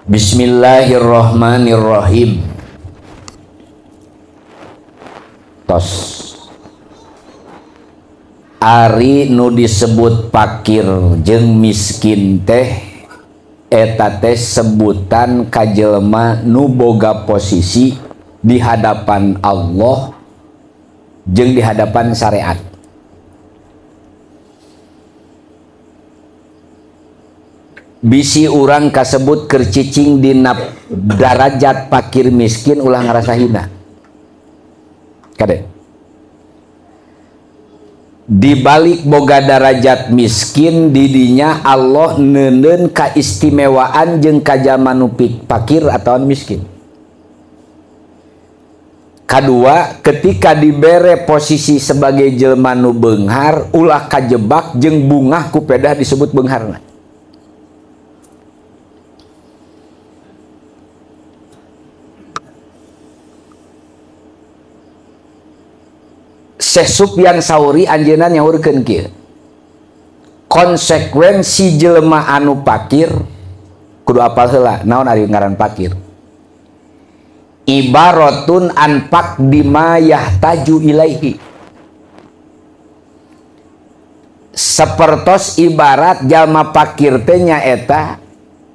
Bismillahirrahmanirrahim. Tos ari nu disebut fakir jeung miskin teh eta teh sebutan kajelma nu boga posisi di hadapan Allah jeung di hadapan syariat. Bisi urang kasebut keur cicing dina darajat fakir miskin ulah ngarasa hina. Kade. Di balik boga darajat miskin didinya Allah neuneun kaistimewaan jeung kajalma nu fakir atau miskin. Kadua, ketika dibere posisi sebagai jelma nu beunghar ulah kajebak jeung bungah ku pedah disebut beungharna. Syekh Sufyan Sauri anjeunna nyaurkeun kieu. Konsekuensi jelema anu fakir kudu apal heula naon ari ngaran fakir. Ibaratun anfaq bima yahtaju ilaihi. Sapertos ibarat jalma fakir teh nyaeta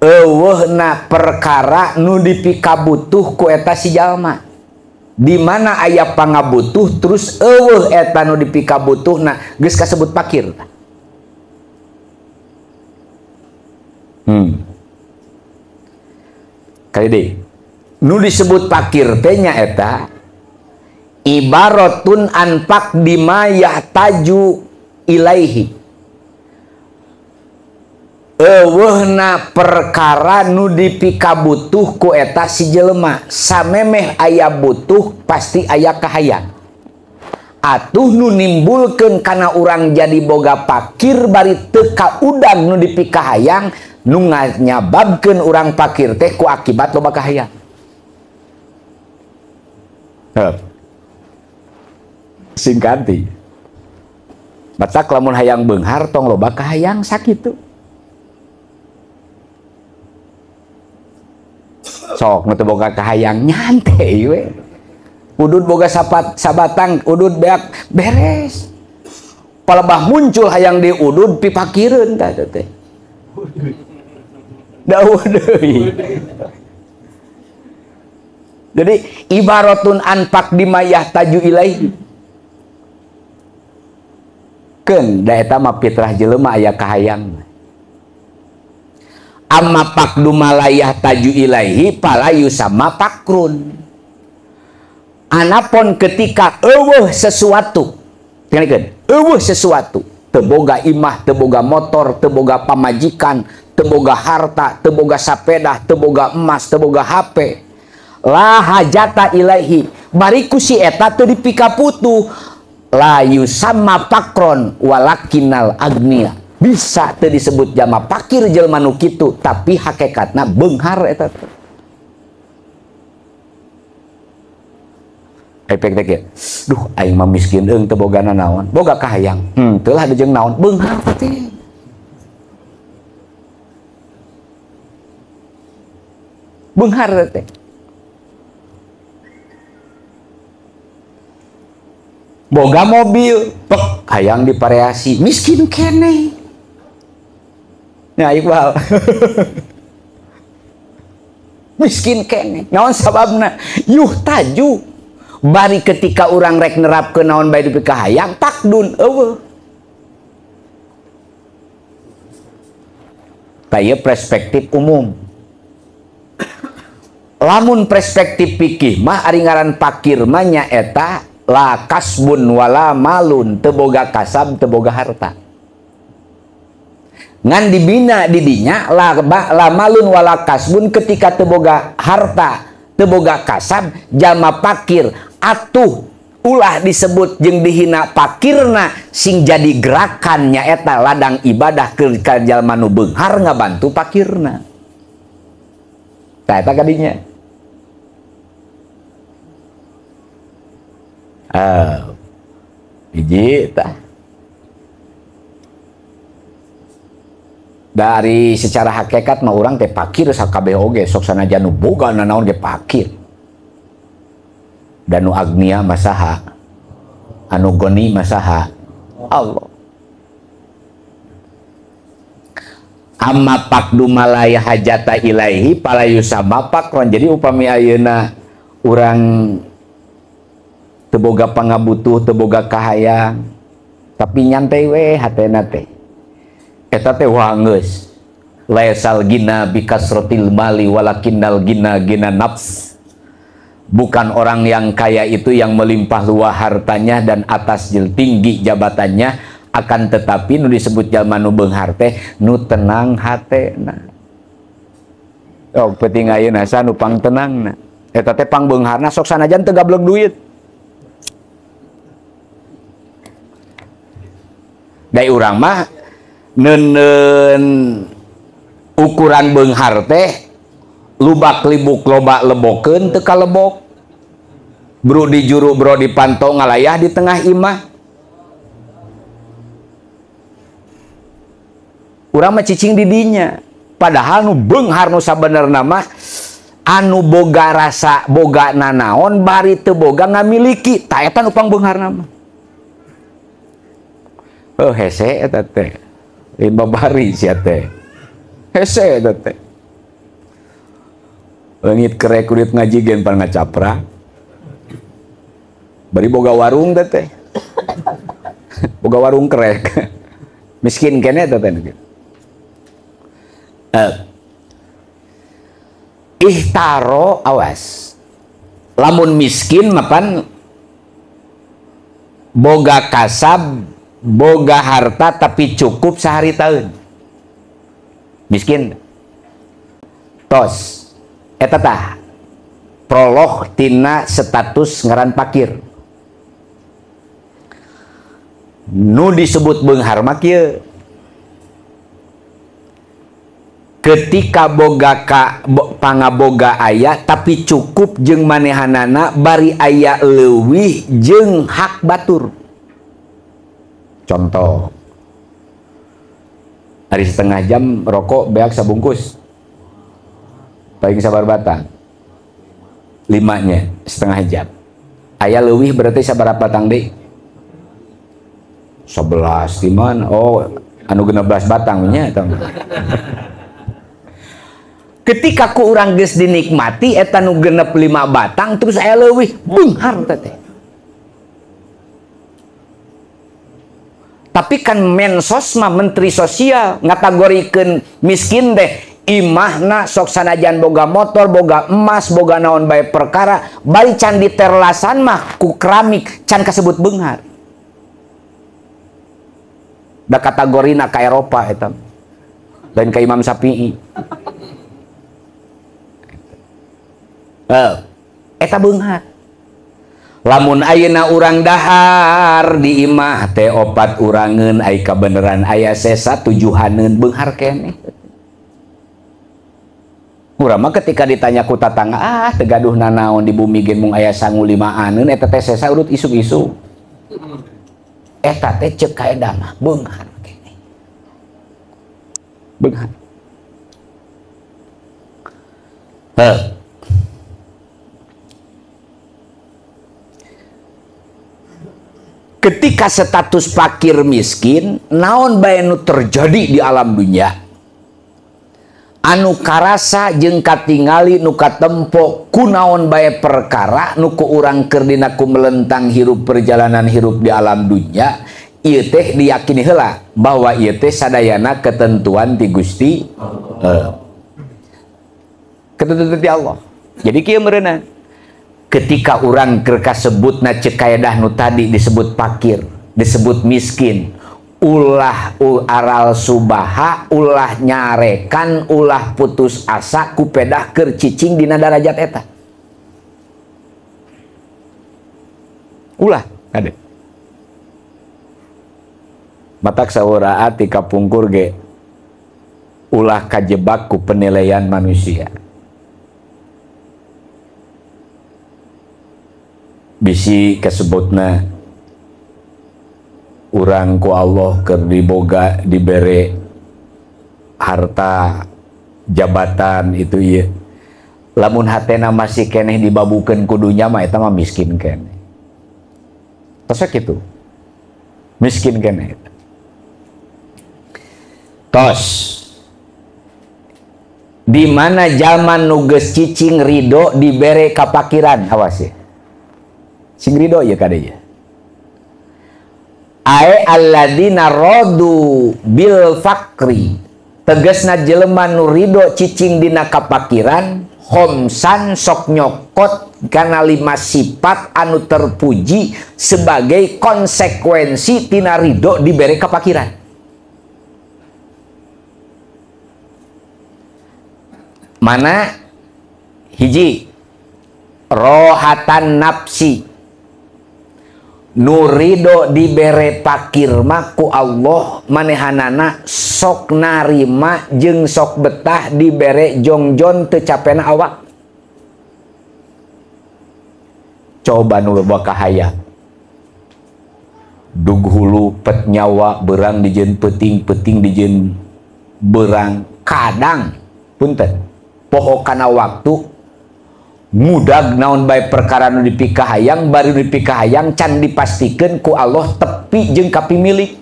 eueuhna perkara nu dipikabutuh ku eta si jalma. Di mana aya pangabutuh terus eueuh eta nu dipikabutuhna geus kasebut fakir. Kali deui nu disebut fakir teh nyaeta ibaratun anfaq bima yahtaju ilaihi. Eueuhna perkara nu dipikabutuh ku eta si jelema. Samemeh aya butuh pasti aya kahayang. Atuh nu nimbulkeun kana urang jadi boga fakir bari teu kaudang nu dipikahayang nu nganyababkeun urang fakir teh ku akibat loba kahayang. Singkati. Batak lamun hayang beunghar tong loba kahayang sakitu. Sok nu teu boga kahayang nyantai we. Udud boga sabatang udud beak beres. Palebah muncul hayang di udud pipakireun tah teh. Dawuh deui. Jadi ibaratun anfaq bima yahtaju ilaihi. Keun da eta mah fitrah jelema aya kahayang. Amma faqdu malayah taju ilaihi palayu sama fakrun. Anapun ketika eueuh sesuatu, dengarkeun, eueuh sesuatu, teu boga imah, teu boga motor, teu boga pamajikan, teu boga harta, teu boga sapeda, teu boga emas, teu boga HP. La hajata ilaihi, bari ku si eta teu dipikaputuh. La yusamma fakron walakinal agniya. Bisa teu disebut jama fakir jelema nu kitu tapi hakikatna beunghar eta teh. Efek teh kieu. Duh aing mah miskin eung teu bogana naon. Boga kahayang. Teu lah jeung naon beunghar teh. Beunghar teh. Boga mobil, pek hayang dipareasi, miskin keneh. Nah Iqbal miskin kene naon sababna yuh taju bari ketika orang rek nerapkeun naon bae dipikahayang takdun eueuh taya perspektif umum. Lamun perspektif fikih mah ari ngaran fakir mah nyaeta la kasbun wala malun, teu boga kasab teu boga harta. Ngan dibina didinya la malun wala kasbun ketika teu boga harta teu boga kasab jalma fakir atuh ulah disebut jeung dihina fakirna sing jadi gerakannya eta ladang ibadah ke jalma nu beunghar ngabantu fakirna. Tah eta kadinya. Hiji tah Dari secara hakikat mah orang teh pakir sakabeh oge, sok sanajan nu boga nanaon ge pakir. Dan nu agnia masaha, anu goni masaha Allah. Amma pakdu malaya hajata ilaihi palayusama pakron. Jadi upami ayeuna urang teu boga pangabutuh, teu boga kahayang, tapi nyantai we hatena teh. Eta teh geus laisal gina bikasrotil mali walakinnal gina gina nafs. Bukan orang yang kaya itu yang melimpah luah hartanya dan atas tinggi jabatannya, akan tetapi nu disebut jalma nu beunghar teh nu tenang hatena. Oh penting ayeuna nu pang tenangna. Eta teh pang beungharna sok sanajan teu gablek duit. Dai urang mah neun ukuran beunghar teh lubak libuk loba lebokeun teu kalebok. Bro di juru bro di pantau ngalayah di tengah imah. Urang mah cicing di dinya. Padahal nu beunghar nu sabenerna mah anu boga rasa boga nanaon bari teu boga ngamiliki. Ta eta nu pang beungharna mah. Oh hese eta teh. Babari sia teh. Hese eta teh. Leungit kerek kulit ngaji gen pan ngacapra. Bari boga warung teh. Boga warung kerek. Miskin kene eta teh. Ihtaro awas. Lamun miskin mapan boga kasab, boga harta tapi cukup sehari tahun. Miskin. Tos. Eta tah prolog tina status ngaran pakir. Nu disebut beunghar mah kieu. Ketika boga pangaboga aya tapi cukup jeung manehanana bari aya leuwih jeung hak batur. Contoh, hari setengah jam rokok beak sabungkus, paling sabar batang, 5-nya setengah jam. Aya leuwih berarti sabar batang deh? 11 timan, oh anu 16 batang nya atau ketika ku urang geus dinikmati eta nu genep 5 batang terus aya leuwih beunghar teh. Tapi kan mensos mah menteri sosial ngategorikeun miskin deh imahna sok sanajan boga motor, boga emas, boga naon bae perkara, bari can diterlasan mah ku keramik can kasebut beunghar. Da kategorina ka Eropa eta. Dan ka Imam Syafi'i. Eta beunghar. Lamun ayeuna urang dahar di imah teh opat urangeun ai kabeneran aya sesa tujuhaneun beunghar keneh. Urang mah ketika ditanya ku tatangga, teu gaduh nanaon di bumi gen mung aya sangu 5-aneun eta teh sesa urut isuk-isuk. Eta teh ceuk kaeda mah beunghar keneh. Beunghar. Ketika status fakir miskin, naon bae nu terjadi di alam dunia, anu karasa jeung katingali nu katempo kunaon bae perkara nu ku urang keur dina ku melentang hirup perjalanan hirup di alam dunia, ieu teh diyakini heula bahwa ieu teh sadayana ketentuan ti Gusti ketentuan ti Allah. Jadi kieu meureunna ketika orang kasebutna cek kaedah nu tadi disebut fakir, disebut miskin, ulah aral subaha, ulah nyarekan, ulah putus asa ku pedah keur cicing dina darajat eta. Ulah ade. Matak sauraha ti kapungkur ge ulah kajebak ku penilaian manusia. Bisi kesebutna urang ku Allah keur diboga dibere harta jabatan itu ya. Lamun hatena masih keneh dibabukeun kudunya mah eta mah miskin keneh. Tos kitu. Miskin keneh. Tos. Di mana zaman nu geus cicing ridho dibere kapakiran, awas ya. Sing ridho ya kadenya. Ae alladzina radu bil fakri. Tegasna jelema nu ridho cicing dina kapakiran, homsan sok nyokot kana 5 sifat anu terpuji sebagai konsekuensi tina ridho dibere kapakiran. Mana hiji rohatan nafsi nu ridho dibere pakir mah ku Allah manehanana sok narima jeung sok betah dibere jongjon teu capena awak. Coba nu loba kahayang dug hulu pet nyawa berang dijeun peuting dijeun berang kadang punten poho kana waktu mudag naon bae perkara nu dipikahayang bari dipikahayang can dipastikeun ku Allah tepi jeung kapimilik.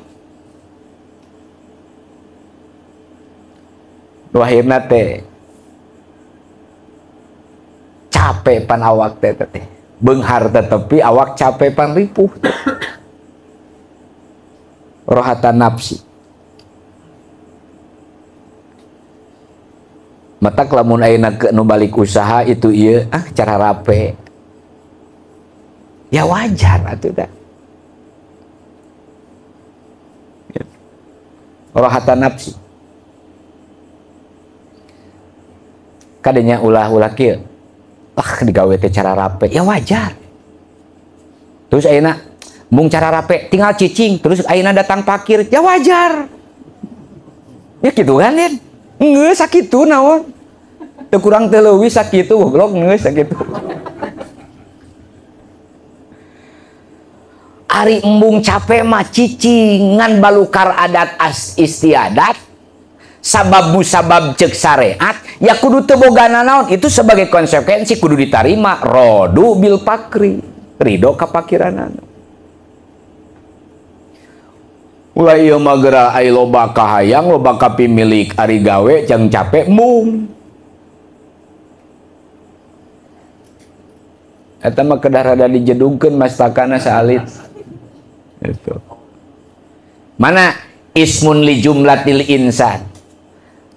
Nu akhirna teh capek pan awak teh beunghar teh tepi awak capek pan ripuh. Rohatan nafsi. Matak lamun ayeuna ke nu balik usaha itu ieu cara rape. Ya wajar atuh da. Rohatan nafsi. Kadenya ulah-ulah kieu. Digawe teh cara rape. Ya wajar. Terus ayeuna mung cara rape tinggal cicing terus ayeuna datang pakir. Ya wajar. Ya gitu kan, Den? Ngeus sakitu naon? Teu kurang teu leuwih sakitu goblok ngeus sakitu. Ari embung capek mah cicingan balukar adat istiadat sabab musabab cek syariat ya kudu teu bogana naon itu sebagai konsekuensi kudu ditarima rodu bil pakri ridho kapakiranana. Ulah ieu mah geura aya loba kahayang loba kapimilik ari gawe jang capek mung. Eta mah kedah rada dijedungkeun mastakana saalit. Itu. Mana ismun li jumlatil insan.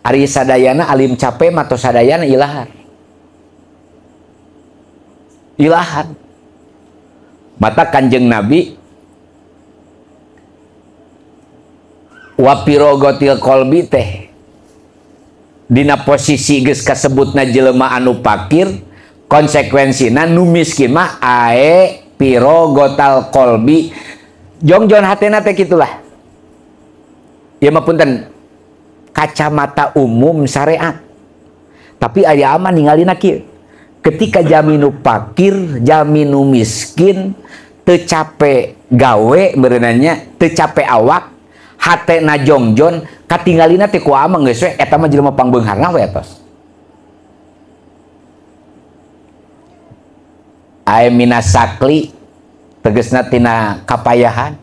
Ari sadayana alim capek mah tos sadayana ilahar. Ilahan. Mata Kanjeng Nabi wapirogotil kolbi teh dina posisi geus kasebutna jelema anu pakir konsekuensina nu miskin mah ae pirogotal kolbi jongjon hatena teh kitulah. Ya mah punten kacamata umum syariat tapi aya aman ningalina kieu ketika jaminu pakir jaminu miskin teu capek gawe meureunanya teu capek awak hatena jongjon katinggalina teh ku ama geus we eta mah jelema pangbeungharna we tos. Aya minasakli tegasna tina kapayahan.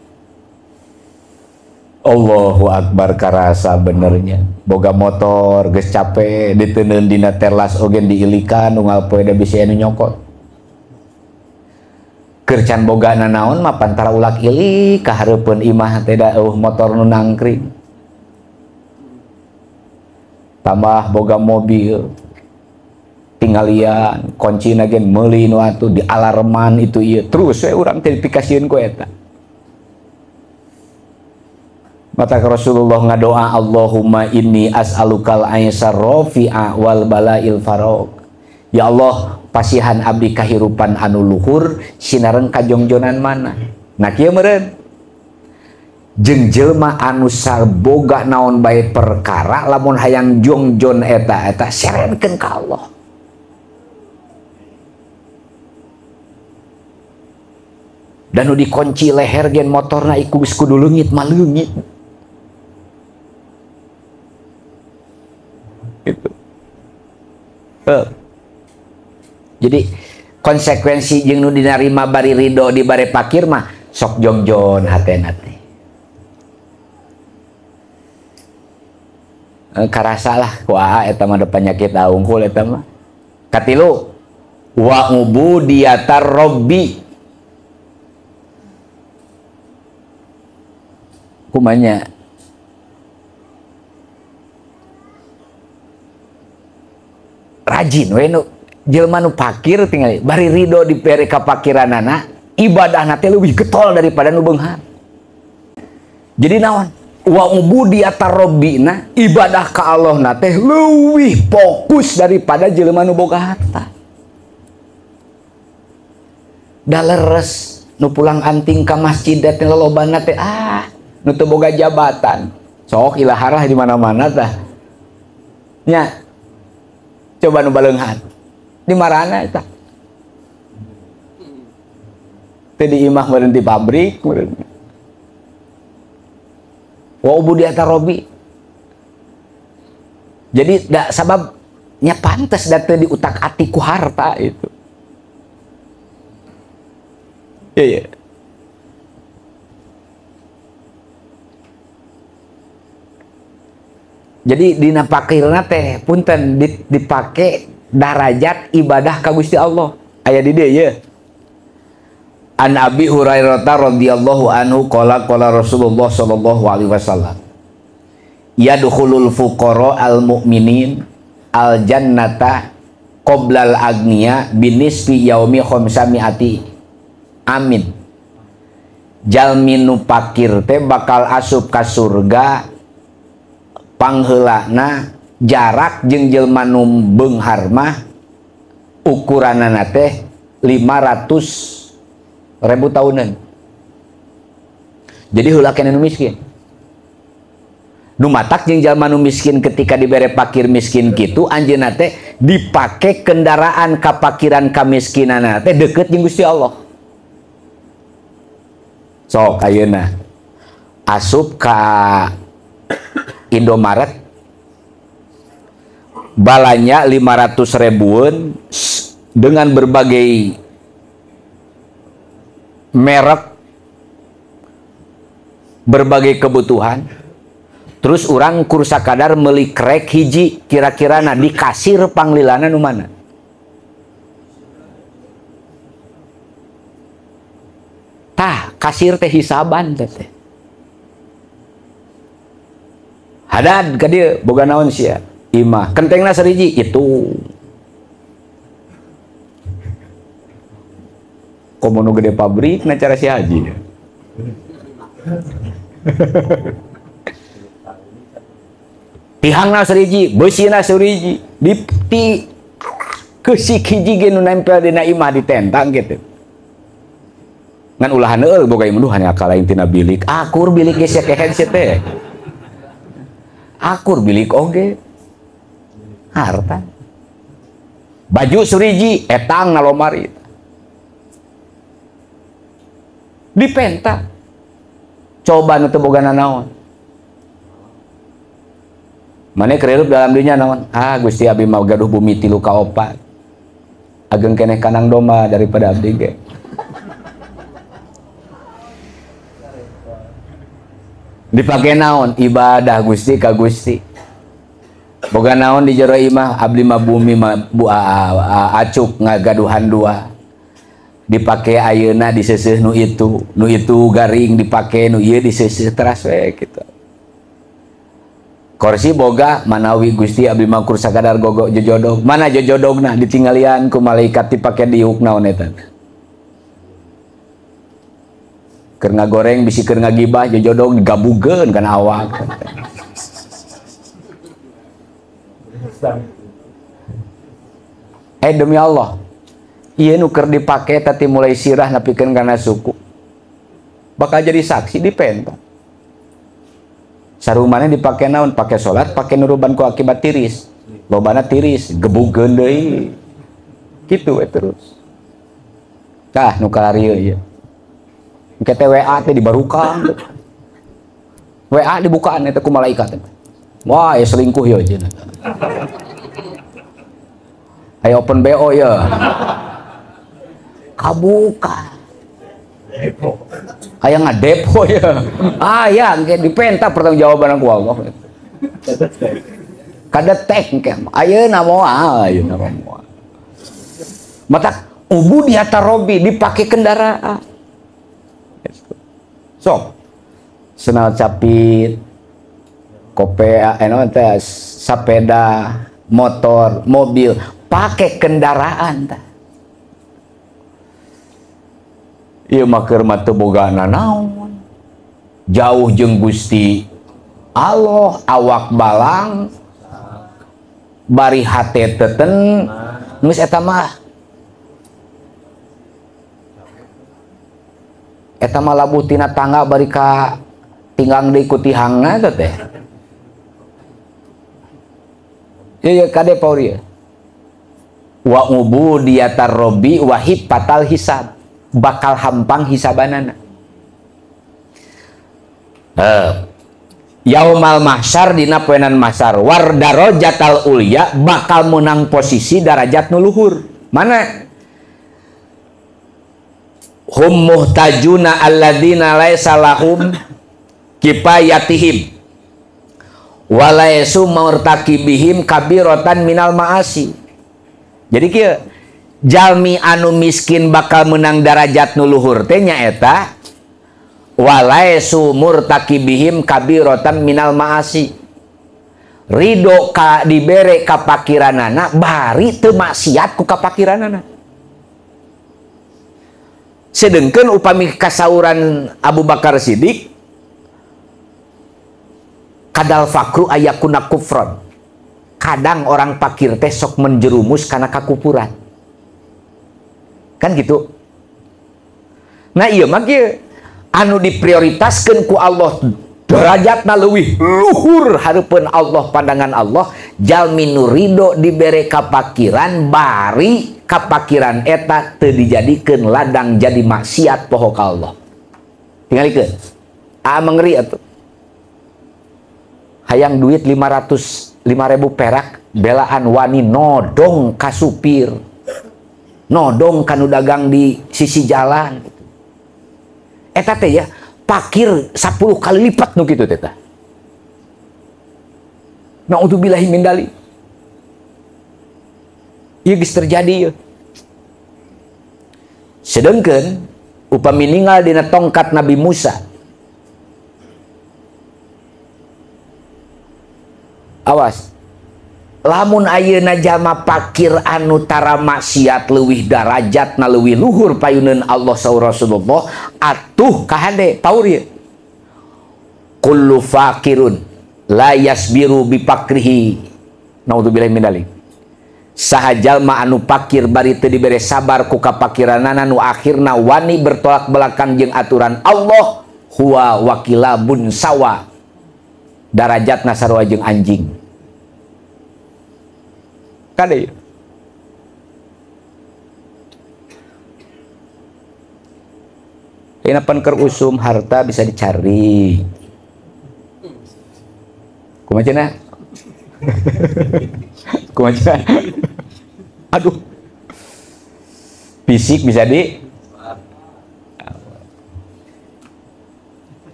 Allahu Akbar karasa benernya boga motor geus capek diteuneun dina terlas oge diilikan unggal poe da bisi anu nyokot. Keur can bogana naon mah pantara ulak ilik ka hareupeun imah teh da motor nu nangkring. Tambah boga mobil tinggalian kuncina gen meuli nu atuh di alarman itu ieu terus we urang teh dipikasieun ku eta. Mata Rasulullah ngadoa Allahumma inni as'alukal aisar rafi'a wal bala'il faraq. Ya Allah, pasihan abdi kahirupan anu luhur sinareng kajongjonan mana. Nah kieu meureun. Jeung jelema anu saboga naon bae perkara lamun hayang jongjon eta serenkeun ka Allah. Dan nu dikunci leher gen motorna iku geus kudu leungit mah leungit. Jadi konsekuensi jeung nu dinarima bari ridho di bare pakir mah sok jongjon hatena teh. Karasa lah kuaa eta mah penyakit aungkul eta mah. Katilu wa ubudiyatar robbi. Kumanya rajin we nu jelema nu pakir tinggal bari ridho di pere kapakiranana ibadahna teh leuwih getol daripada nu beunghar. Jadi naon? Wa ubudiyatar rabbina ibadah ka Allah na teh leuwih fokus daripada jelema nu boga harta. Da leres nu pulang anting ka masjid teh lolobana teh nu teu boga jabatan. Sok ilaharah di mana-mana tah. Nya coba nu baleunghan. Di marana eta? Teu di imah meureun di pabrik meureun. Wa ubudiyatar rabbi. Jadi da sababnya pantes da teu diutak-atik ku harta itu. Iya. Jadi dina pakirna teh punten dipake darajat ibadah ka Gusti Allah. Aya di dieu ye. An Abi Hurairah radhiyallahu anhu qala Rasulullah sallallahu alaihi wasallam. Yadkhulul fuqara al mu'minin al jannata qoblal agniya binisfi yaumi khamsamiati amin. Jalmi nu pakir teh bakal asup ka surga pangheulana jarak jeung jelema nu beunghar mah ukuranana teh 500.000 tahunan. Jadi heula keneh nu miskin. Nu matak jeung jalma nu miskin ketika dibere pakir miskin kitu anjeunna teh dipake kendaraan kapakiran kamiskinanna teh deukeut jeung Gusti Allah. Sok ayeuna asup ka Indomaret balanya 500.000-an dengan berbagai merek, berbagai kebutuhan. Terus orang kursa kadar meuli krek hiji kira-kira di kasir panglilana nu mana? Tah, kasir teh hisaban teh. Hadad ka dieu boga naon sia? Imah. Kentengna sariji itu. Komono gede pabrik na cara si haji. Tihangna sariji, beusina sariji, di keusik hiji ge nu nempel dina imah ditentang gitu. Ngan ulahan eueuh boga imah duh hanya kalain tina bilik. Akur bilik ge sakehead sia teh. Akur bilik oge. Harta. Baju suriji etang na lomari. Dipenta. Coba nu teu boga naon. Mane keur dalam dinya naon? Gusti abdi mah gaduh bumi 3 ka 4. Ageng keneh kanang domba daripada abdi ge. Dipake naon? Ibadah Gusti ka Gusti. Boga naon di jero imah abdi mah bumi mah acuk ngagaduhan 2. Dipake ayeuna diseuseuh nu itu garing dipake nu ieu diseuseuh teras we kitu. Kursi boga manawi Gusti abdi mah kur sakadar gogo jojodog. Mana jojodogna ditinggalian ku malaikat dipake diuk naon eta. Keur ngagoreng bisi keur ngagibah jojodog digabugeun kana awak. Demi Allah. Ieu nu keur dipake tadi mulai sirah napikeun kana suku. Bakal jadi saksi dipenta. Sarumana dipake naon? Pake salat, pake nuruban ku akibat tiris. Lobana tiris, gebugeun deui. Kitu we terus. Tah nu kalarieu ieu. Engke teh WA teh dibarukan. WA dibukaan eta ku malaikat. Wah, selingkuh ya ajeuna. Ayo open BO ya. Kabuka. Aya ngadepo ya. Ya dipenta pertanggungjawaban ku Allah. Kadetek ke. Ayeuna moal, ayeuna moal. Mata ubudiyata robi dipakai kendaraan. Sok. Senal capit, kopea, sepeda, motor, mobil, pakai kendaraan tah. Ieu mah keur mah teu bogana naon. Jauh jeung Gusti Allah, awak balang, bari hate teten, geus eta mah. Eta mah labuh tina tangga bari ka tinggang deui ku tihangna teh. Ieu kade pauri. Wa ubudiyatar robbi wa hipatal hisab. Bakal hampang hisabanana. Yaumal mahsyar dina poenan mahsyar war darajatal ulya bakal menang posisi darajat nu luhur. Mana? Hum muhtajuna alladzina laisa lahum kifayatihim wa laisu murtakibihim kabiratan minal ma'asi. Jadi kieu jalmi anu miskin bakal menang darajat nu luhur teh nyaeta walaisu murtakibihim kabiratan minal ma'asi. Ridho ka dibere kapakiranana bari teu maksiat ku kapakiranana. Sedengkeun upami kasauran Abu Bakar Siddiq kadal fakru ayakuna kufron. Kadang orang fakir teh sok menjerumus karena kakupuran. Kan gitu. Nah iya mah kieu anu diprioritaskeun ku Allah derajatna leuwih luhur hareupeun Allah pandangan Allah jalmi nu ridho dibere kapakiran bari kapakiran eta teu dijadikeun ladang jadi maksiat poho ka Allah. Tingalikeun. Mengeri atuh. Hayang duit 500.000 perak belaan wani nodong ka supir. Nodong kanu dagang di sisi jalan gitu. Eta teh ya pakir 10 kali lipat nu kitu teh tah. Naudzubillahi min dzalik. Ieu geus terjadi ya. Sedengkeun upami ninggal dina tongkat Nabi Musa. Awas. Lamun ayeuna jalma pakir anu tara maksiat leuwih darajatna leuwih luhur payuneun Allah saur Rasulullah atuh kahade paur ieu kullu fakirun la yasbiru bi fakrihi naudzubillahi min dzalik. Saha jalma anu pakir bari teu dibere sabar ku kapakiranana nu akhirna wani bertolak belakang jeung aturan Allah huwa wakilabun sawa darajatna sarua jeung anjing. Kade ini pan keur usum harta bisa dicari kumacana kumacana aduh fisik bisa di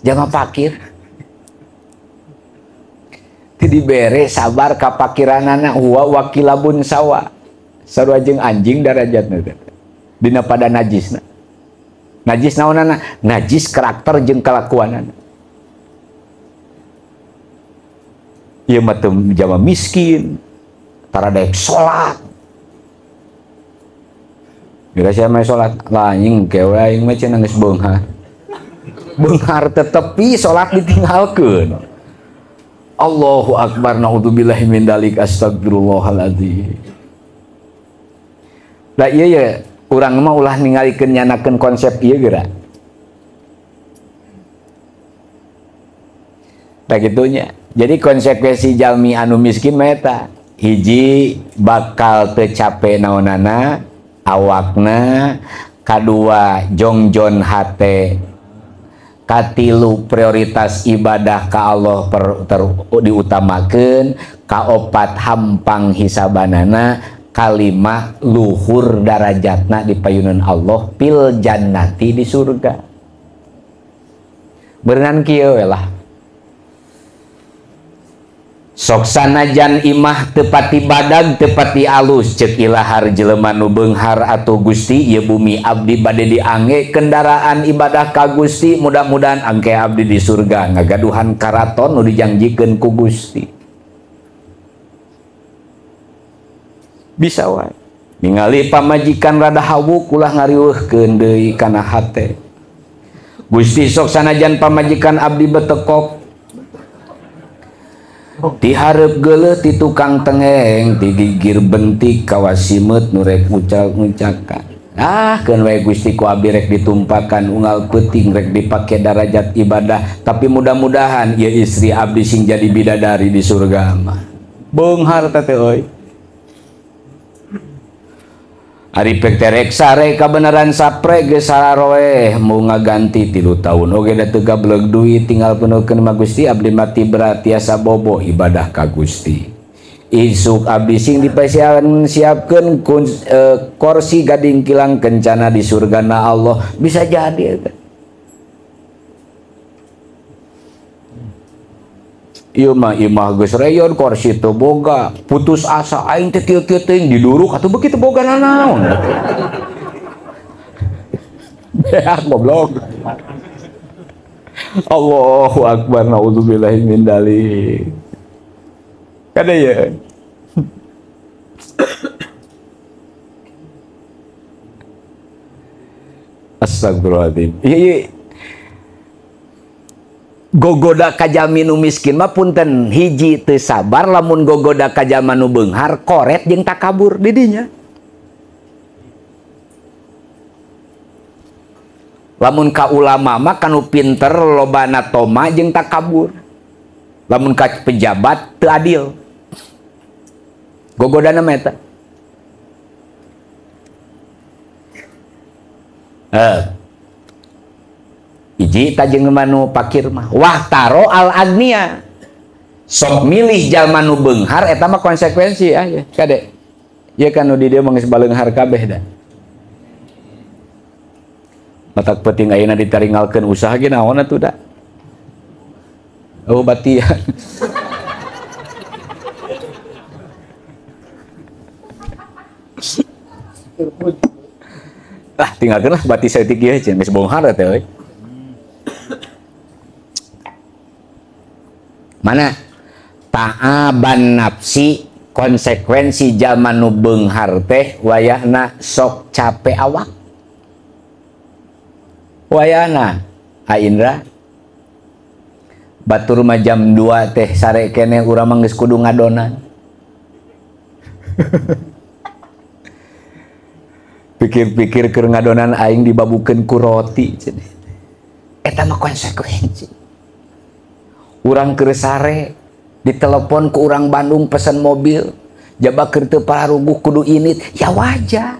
jangan fakir ti dibere sabar kapakiranana huwa wakilabun sawa sarua jeung anjing darajatna dina pada najisna. Najis naonana? Najis karakter jeung kalakuanana. Ieu mah teu jama miskin tara daek salat. Bila sia mah salat laing kewe aing mah cenah geus beunghar. Beunghar tetepi salat ditinggalkeun. Allahu akbar naudzubillahi min dzalik astagfirullahaladzim. Da ieu ya urang mah ulah ningalikeun nyanakeun konsep ieu geura. Da kitunya. Jadi konsekuensi jalmi anu miskin mah eta hiji bakal teu cape naonana awakna, kadua jongjon hate Katilu prioritas ibadah ka Allah diutamakeun, kaopat hampang hisabanana, kalimah luhur darajatna di payunan Allah pil jannati di surga. Berenang kieu lah. Sok sanajan imah tepati badag tepati alus cek ilahar jelema nu beunghar atuh Gusti ieu bumi abdi bade diangge kendaraan ibadah ka Gusti, mudah-mudahan angke abdi di surga ngagaduhan karaton nu dijanjikeun ku Gusti. Bisa wae ningali pamajikan rada hawuk ulah ngariweuhkeun deui kana hate. Gusti sok sanajan pamajikan abdi betekok diharap geuleuh ti tukang tengeng ti gigir bentik kawasimeut nu rek ngucak-ngucakan. Keun wae Gusti ku abdi rek ditumpakan unggal peuting rek dipake darajat ibadah, tapi mudah-mudahan ieu istri abdi sing jadi bidadari di surga mah. Beunghar teh euy. Ari pek terek sare kabenaran sapre ge sararoe mau ngaganti 3 tahun oge da teu gableg duit tinggal penuhkeun ma Gusti abdi mati berat tiasa bobo ibadah ka Gusti. Isuk abdi sing siapkeun kursi gading kilang kencana di surgana Allah bisa jadi eta. Ieu mah imah geus reyon kursi teu boga, putus asa aing teh kieu-kieu teuing diduruk atuh beuki teu boga nanaon. Ya goblok. Allahu akbar, naudzubillahi min dzalik. Kada ya. Astagfirullahaladzim. Iya. Gogoda kajami nu miskin mah punten hiji teu sabar, lamun gogoda kajama nu beunghar koret jeung takabur di dinya. Lamun ka ulama mah kanu pinter lobana toma jeung takabur. Lamun ka pejabat teu adil. Gogodana mah eta. Iji tajeng manu pakir mah wah taro al agnia sok milih jalma nu beunghar eta mah konsekuensi ya kade ya kan nu di dieu mah geus baleunghar kabeh da matak penting ayeuna ditaringalkeun usaha ge naon atuh da batian tinggalkeun lah bati saeutik ieu cenah geus beunghar teh euy. Mana ta'aban nafsi konsekuensi jalma nu beunghar teh wayahna sok capek awak. Wayahna Indra batur mah jam 2 teh sare keneh urang mah geus kudu ngadonan. Pikir-pikir keur ngadonan aing dibabukeun ku roti cenah. Eta mah konsekuensi. Urang keur sare ditelepon ku urang Bandung pesen mobil jaba keur teu pararuguh kudu init ya wajar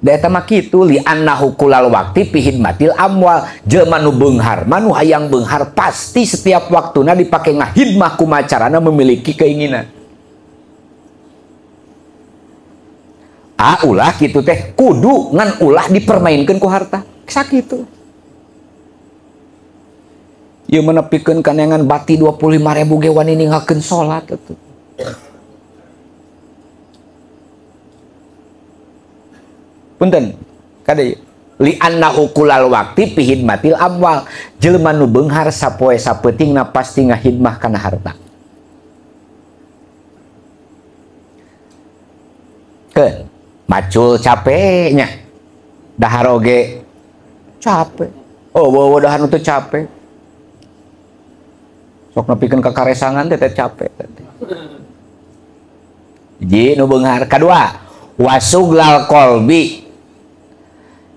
da eta mah kitu li annahu kulal waqti fi hidmatil amwal jelema nu beunghar manu hayang beunghar pasti setiap waktuna dipake ngahidmah kumacarana memiliki keinginan. Ulah gitu teh kudu ngan ulah dipermainkan ku harta sakitu. Ieu menepikeun kanengan bati 25.000 ge wani ninggalkeun salat atuh. Punten kade li annahu kulal waqti fi hidmatil amwal jelema nu beunghar sapoe sapeutingna pasti ngahidmah kana harta. Keun macul capeknya dahar oge capek dahar itu capek sok nepikeun ka karesangan teh capek ji nu beunghar. Kadua wasuglal qalbi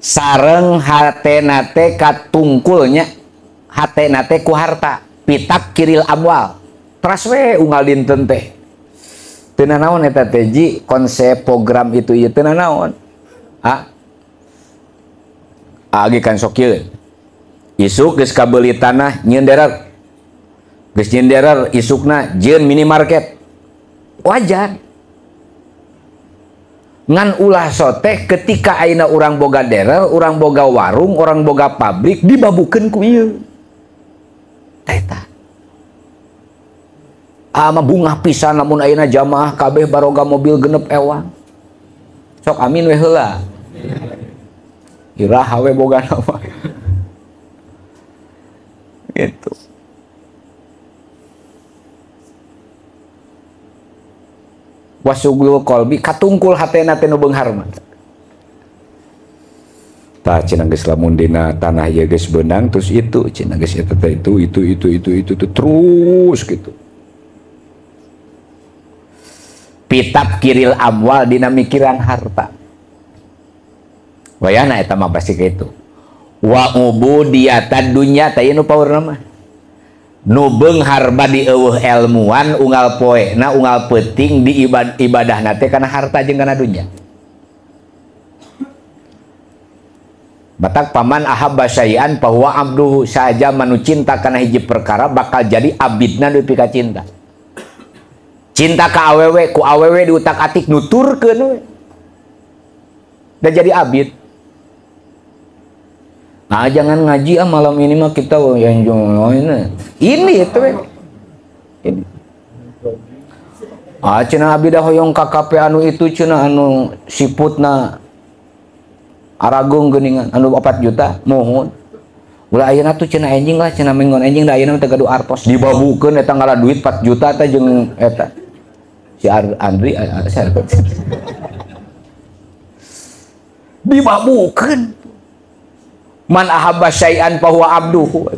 sareng hatena teh katungkulnya hatena teh ku harta pitak kiril amwal teras we unggal dinten teh Teu naon eta teh ji konsep program itu ieu teu naon. Agi kan sok ieu. Isuk geus kabeuli tanah nyenderer. Geus nyenderer isukna jeun minimarket. Wajar. Ngan ulah sote ketika ayeuna urang boga derer, urang boga warung, urang boga pabrik dibabukeun ku ieu. Eta. Ama bunga pisan lamun ayeuna jamaah kabeh baroga mobil genep ewang. Sok amin we heula. Iraha we boga nama. Gitu. Wasugul qalbi katungkul hatena teh nu beunghar mah. Tah cenah geus lamun dina tanah ieu geus beunang terus itu cenah geus eta teh itu terus gitu. Pitab kiril amwal dina mikiran harta. Wayana eta mah pasti kitu. Wa ubudiyatad dunya tah ieu nu paurna mah. Nu beunghar badi eueuh elmuan unggal poena unggal peuting di ibadahna teh kana harta jeung kana dunya. Batak paman ahabba syai'an fa huwa abduhu, saja manu cinta kana hiji perkara bakal jadi abidna nepi ka cinta. Cinta ka awewe ku awewe diutak-atik nuturkeun we. Da jadi abid. Nah, jangan ngaji malam ini mah kita yang ini itu we. Ini. Cenah abdi dah hoyong KKP anu itu cenah anu siputna Aragung geuningan anu 4 juta mohon. Ulah ayeuna tuh cenah enjing lah cenah mengon enjing da ayeuna teh gaduh artos dibabukeun eta ngala duit 4 juta teh jeung eta si Andri dibabukeun. Man ahabba syai'an fa huwa abduhu.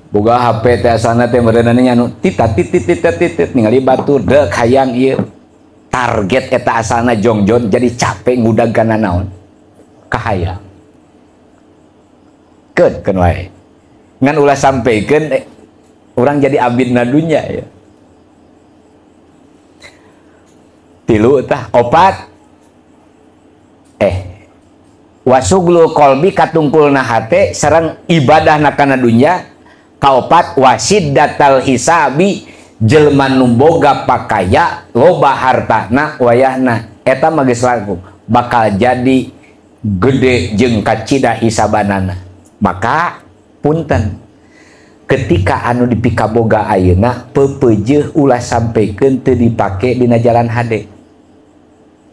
Boga HP teh asana teh meureunan anu titit ningali batur deuk hayang ieu. Target eta asalna jongjon jadi capek ngudag kana naon? Kahayang. Keun wae. Ngan ulah sampeikeun urang jadi abidna dunya ya. Tilu tah opat wasuglu qalbi katungkulna hate sareng ibadahna kana dunya. Kaopat wasiddatal hisabi jelema nu boga pakaya loba hartana wayahna eta mah geus langkung bakal jadi gede jeung kacida hisabanana. Maka punten ketika anu dipikaboga ayeuna pepeujeuh ulah sampeikeun teu dipake dina jalan hade.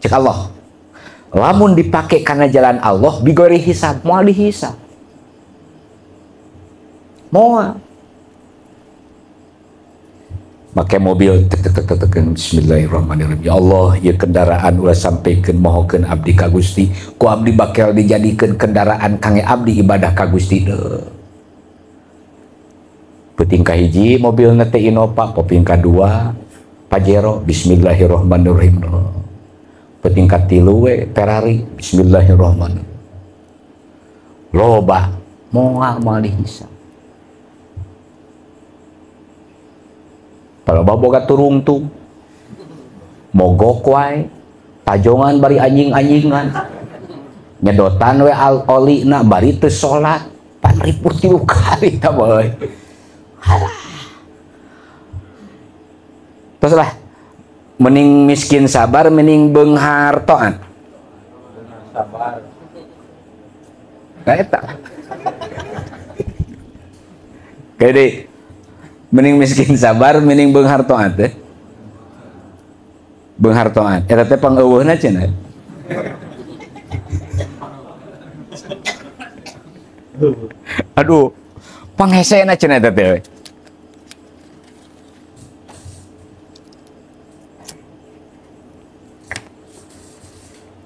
Cek Allah. Lamun dipake kana jalan Allah bigori hisab moal dihisab. Moal. Make mobil bismillahirrahmanirrahim. Ya Allah, ya kendaraan ulah sampeikeun mohokeun abdi ka Gusti. Ku abdi bakal dijadikeun kendaraan kangge abdi ibadah ka Gusti deui. Peuting kahiji mobilna teh Innova, peuting kadua Pajero bismillahirrahmanirrahim. Peuting katilu we Ferrari bismillahirrahmanirrahim. Loba moal dihisab. Kalau boga turungtung mogok wae pajongan bari anjing-anjingan nyedotan we olina bari teu salat pan ripur 3 kali tah boy. Terus lah mending miskin sabar mending beunghar toan sabar kaeta kede mending miskin sabar mending beunghar toat teh beunghar toat eta teh pangeuweuhna cenah aduh panghesena cenah eta teh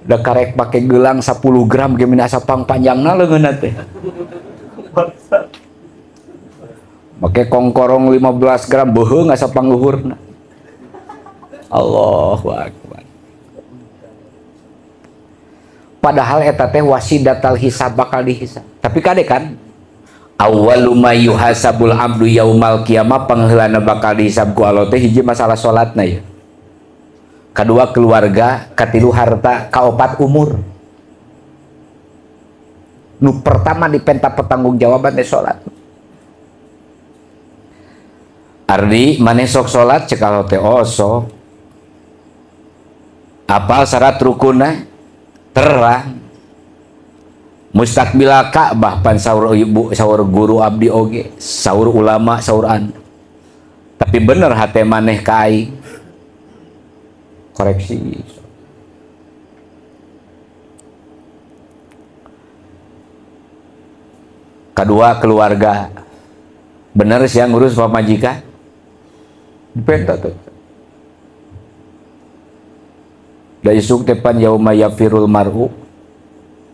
da karek pake gelang 10 gram ge mina asa pangpanjangna leungeunna teh make kongkorong 15 gram beuheung asa pangluhurna. Allahu akbar. Padahal eta teh wasidatal hisab bakal dihisab. Tapi kade kan awwalu ma yuhasabul abdu yaumal qiyamah, pangheulana bakal dihisab ku Allah teh hiji masalah salatna ya, kedua keluarga, katilu harta, kaopat umur. Nu pertama dipenta pertanggung jawaban teh salat. Ardi maneh sok salat cek Allah teh sok. Apal syarat rukunna terang. Mustaqbil Ka'bah pan saur ibu, saur guru abdi oge, saur ulama, saur an. Tapi bener hate maneh ka aing. Koreksi. Kedua keluarga. Bener sih yang ngurus pamajikan. Dipenta tuh. Da isuk tepan yauma yafirul mar'u,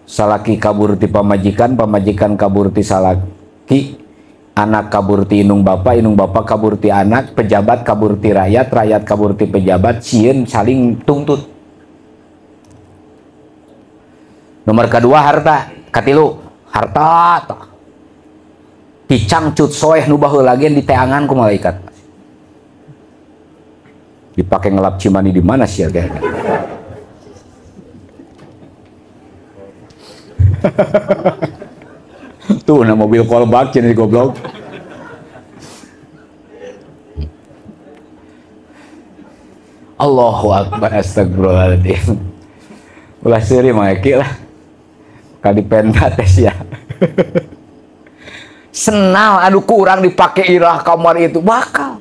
salaki kabur ti pamajikan, pamajikan kabur ti salaki, anak kabur ti inung bapa kabur ti anak, pejabat kabur ti rakyat, rakyat kabur ti pejabat, sieun saling tuntut. Nomor kedua harta, katilu harta dicangcut soeh nu baheula lagi diteangan ku malaikat. Dipakai ngelap cimani di mana sih harga? Tuh nah mobil kolbak cina goblok. Allahu akbar, astagfirullahaladzim. Ulah seuri mah ki lah. Kali penta tes ya. Senal anu kurang dipake irah kamar itu bakal.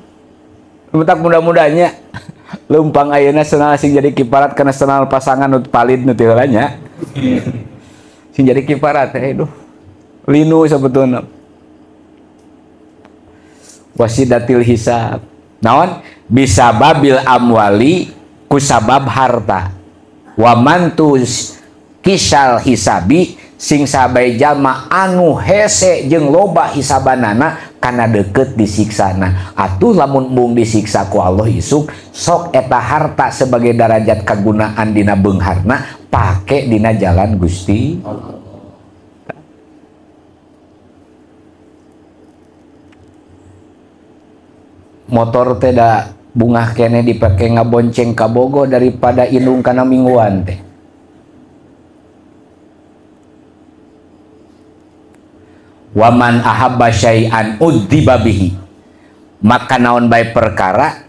Bentak mudah-mudahnya lempang ayeuna senal sing jadi kiparat karena senal pasangan nu palid nu teu heula nya. Sing jadi kiparat duh linu sebetulna. Wasidatil hisab naon bisa babil amwali kusabab harta wa mantus kisal hisabi sing sabai jalma anu hese jeung loba hisabanana kana deket disiksana. Atuh lamun mung disiksa ku Allah isuk sok eta harta sebagai darajat kagunaan dina beungharna pake dina jalan Gusti Allah. Motor teh da bungah kene dipake ngabonceng ka Bogo daripada indung kana mingguan teh. Waman ahabba syai'an udziba bihi, maka naon bae perkara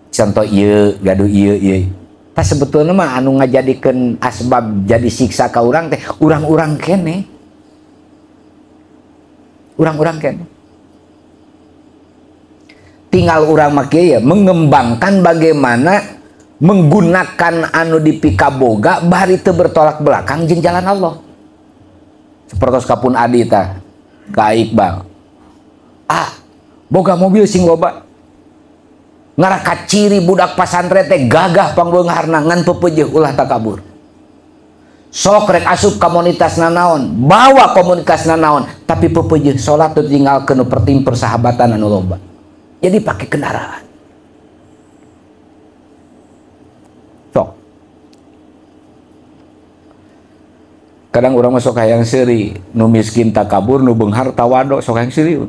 contoh ieu gaduh ieu tah sebetulna mah anu ngajadikeun asbab jadi siksa ka urang teh urang-urang kene, urang-urang kene. Tinggal urang mah kieu ya mengembangkan bagaimana menggunakan anu dipikaboga bari teu bertolak belakang jeung jalan Allah. Sapertos kapun adi tah ka Iqbal. Boga mobil sing loba. Ngaraka ciri budak pasantren teh gagah pangbeungharna ngan peupeujeuh ulah takabur. Sok rek asup komunitas nanaon, bawa komunitas nanaon, tapi peupeujeuh salat teu tinggalkeun pertim persahabatan anu loba. Jadi pakai kendaraan. Sok. Kadang orang masuk hayang seuri, nu miskin takabur, nu beunghar tawado, sok hayang seuri.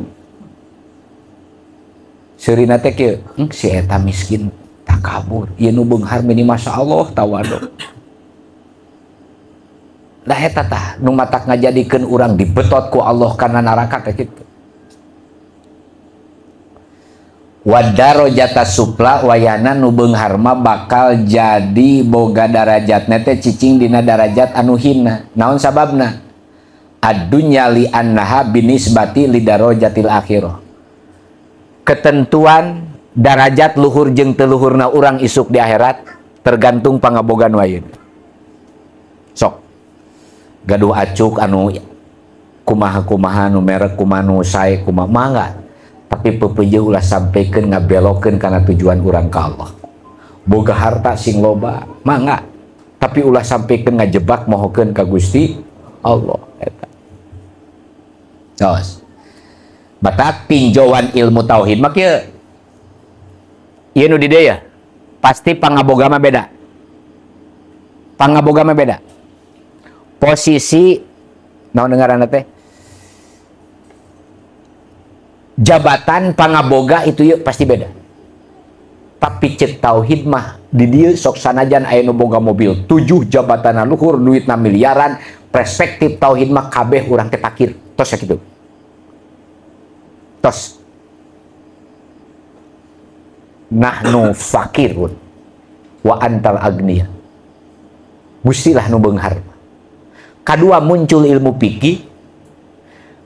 Seuri na teh kieu, si eta miskin takabur, ieu nu beunghar meni masyaallah tawado. Da eta tah nu matak ngajadikeun urang dibetot ku Allah kana neraka teh kitu. Wadaro jata supla wayana nu beunghar mah bakal jadi boga darajatna teh cicing dina darajat anu hina. Naon sababna? Ad-dunya li annaha binisbati li darajatil akhirah. Ketentuan darajat luhur jeung teu luhurna urang isuk di akhirat tergantung pangabogan wayeuna. Sok. Gaduh acuk anu kumaha-kumaha nu merek kumaha nu sae kumaha mangga. Tapi peupeujeuh ulah sampaikeun ngabelokeun kana tujuan urang ka Allah. Boga harta sing loba mangga, tapi ulah sampaikeun ngajebak mohokeun ka Gusti Allah eta. Tos. Batak tinjauan ilmu tauhid mah kieu. Ieu nu di dieu ya. Pasti pangaboga mah beda. Pangaboga mah beda. Posisi naon ngaranna teh? jabatan pangaboga itu yuk pasti beda. Tapi cek tauhid mah di dia sok sanajan aya nu boga mobil 7 jabatan luhur duitna miliaran, perspektif tauhid mah kabeh urang teh fakir. Tos sakitu. Tos. Nahnu fakirun wa antal agniya. Gustilah nu beunghar. Kadua muncul ilmu fikih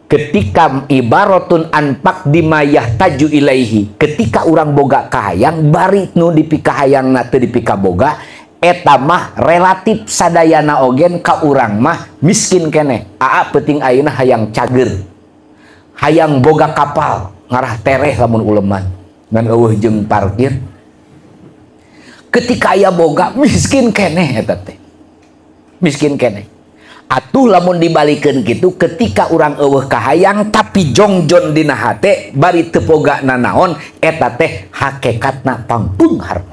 ketika ibaratun anpak dimayah taju ilaihi, ketika orang boga kahayang bari nu dipikahayang na teu dipika boga eta mah relatif sadayana ogen ka urang mah miskin keneh. Aa penting ayeuna hayang cager, hayang boga kapal ngarah tereh lamun uleman ngan eueuh jeung parkir. Ketika aya boga miskin keneh eta teh, miskin keneh. Atuh lamun dibalikeun gitu, ketika orang eueuh kahayang tapi jongjon dina hate bari teu boga nanaon, eta teh hakikatna pangbeunghar.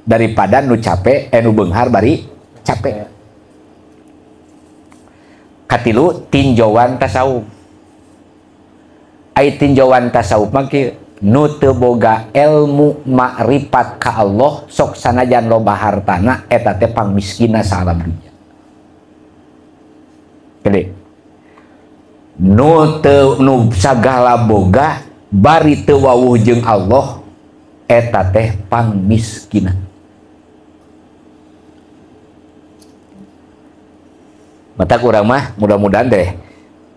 Daripada nu capek nu beunghar bari capek. Katilu tinjauan tasawuf. Ai tinjauan tasawuf mah kieu, nu teu boga ilmu makrifat ka Allah sok sanajan loba hartana eta teh pangmiskina saalam dunya. Gede. Nu sagala boga bari teu wawuh jeung Allah eta teh pangmiskina. Mata urang mah mudah-mudahan teh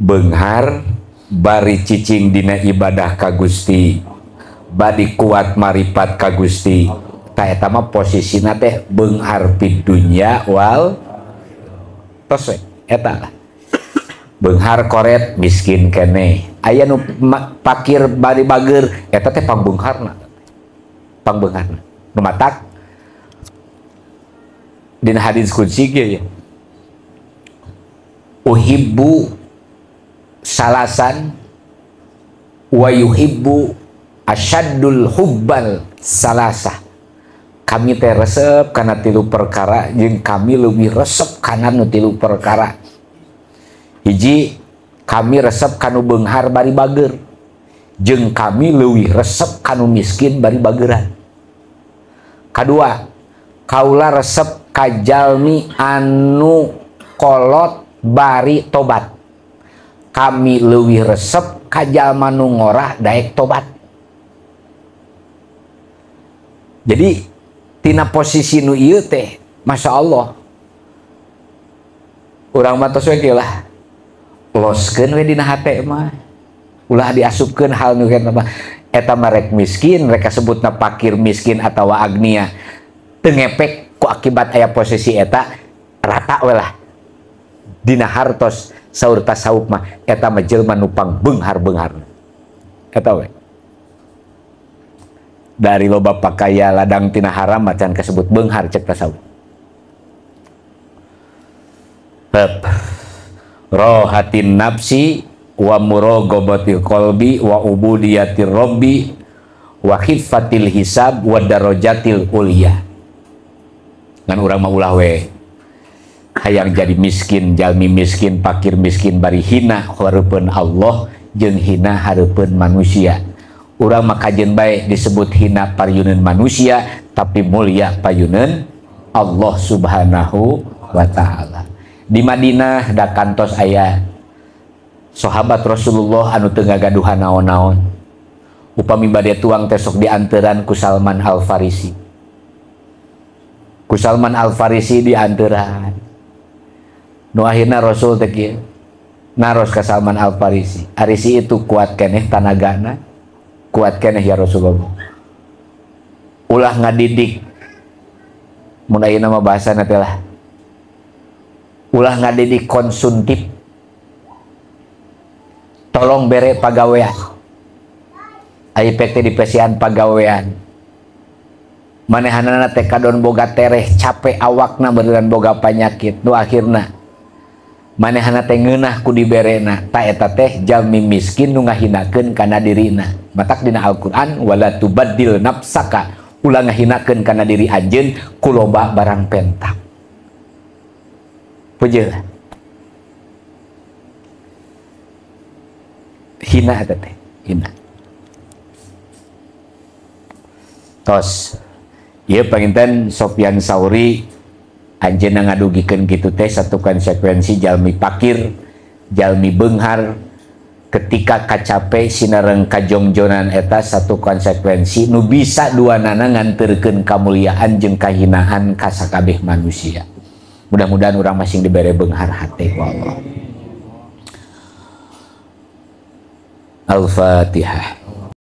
beunghar bari cicing dina ibadah ka Gusti, badi kuat marifat ka Gusti. Ta eta mah posisina teh beunghar pid dunya wal tos we eta lah. Beunghar koret miskin keneh. Aya nu fakir bari bager eta teh pangbeungharna. Pangbeungharna. Nu matak dina hadis qudsi ge ya. Uhibbu salasan wa yuhibbu asyaddul hubbal salasah. Kami teh resep kana 3 perkara jeung kami leuwih resep kana nu 3 perkara. Hiji, kami resep kanu beunghar bari bager jeung kami leuwih resep kanu miskin bari bageran. Kadua, kaula resep ka jalmi anu kolot bari tobat. Kami leuwih resep ka jalma nu ngorah daek tobat. Jadi tina posisi nu ieu teh Masya Allah urang mah tos we kieu lah loskeun we dina hate mah ulah diasupkeun hal nu kieu mah eta mah rek miskin rek kasebutna fakir miskin atawa agnia teu ngepek ku akibat aya posisi eta rata we lah dina hartos. Saur tasawuf mah eta mah jelema nu pangbeunghar-beungharna eta we. Dari loba pakaya ladang tina haram macan kasebut beunghar cek tasawuf. Bab rohatin nafsi wa muraqabatil qalbi wa ubudiyatir rabbi wa khiffatil hisab wa darajatil ulya. Ngan urang mah ulah we hayang jadi miskin, jalmi miskin, fakir miskin bari hina hareupeun Allah jeung hina hareupeun manusia. Urang mah kajeun bae disebut hina parieuneun manusia tapi mulia payeuneun Allah Subhanahu wa taala. Di Madinah da kantos aya sahabat Rasulullah anu teu ngagaduhan naon-naon. Upami bade tuang teh sok dianteran ku Salman Al-Farisi. Ku Salman Al-Farisi dianteran. Nu akhirna Rasul teh kieu naros ka Salman Al-Farisi. Arisi itu kuat keneh tanagana, kuat keneh ya Rasulullah. Ulah ngadidik. Mun ayeuna mah bahasana teh lah. Ulah ngadidik konsumtif. Tolong bere pagawean. Aya teh dipesian pagawean. Manehanana teh kadon boga tereh capek awakna beureun boga panyakit. Nu akhirna manehana teh ngeunah ku diberena ta eta teh jalmi miskin nu ngahinakeun kana dirina. Matak dina Al-Qur'an wala tubaddil nafsaka ulah ngahinakeun kana diri anjeun ku loba barang pentak. Pujeul. hina teh hina. Tos ieu panginten Sofyan Sauri anjeunna ngadugikeun kitu teh satu konsekuensi jalmi pakir, jalmi beunghar ketika kacape sinareng kajongjonan eta satu konsekuensi nu bisa duanana nganterkeun kamuliaan jeung kahinaan ka sakabeh manusia. Mudah-mudahan urang masing dibere beunghar hate ku Allah. Al-Fatihah.